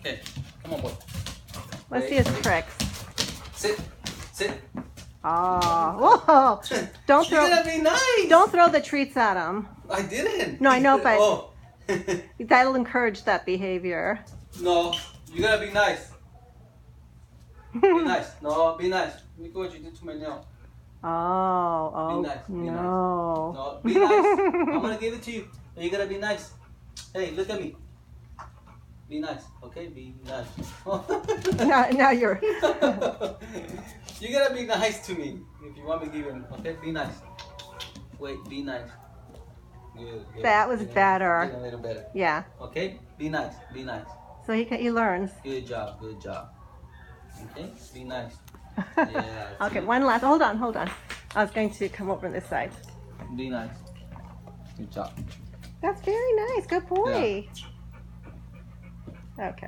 Okay. Come on, boy. Let's see his tricks. Sit. Sit. Oh, whoa! Don't throw. You gotta be nice. Don't throw the treats at him. I didn't. No, I know, but Oh. that'll encourage that behavior. No, you gotta be nice. Be nice. No, be nice. Look what you did to my nail. Oh, Be nice. Be no. nice. No, be nice. I'm gonna give it to you. But you gotta be nice. Hey, look at me. Be nice, okay? Be nice. now you're. You gotta be nice to me if you want me to give you. Okay, be nice. Wait, be nice. Good, good. That was better. A little better. Yeah. Okay, be nice. Be nice. So he learns. Good job. Good job. Okay, be nice. Yeah. Okay, one last. Hold on. I was going to come over on this side. Be nice. Good job. That's very nice. Good boy. Yeah. Okay.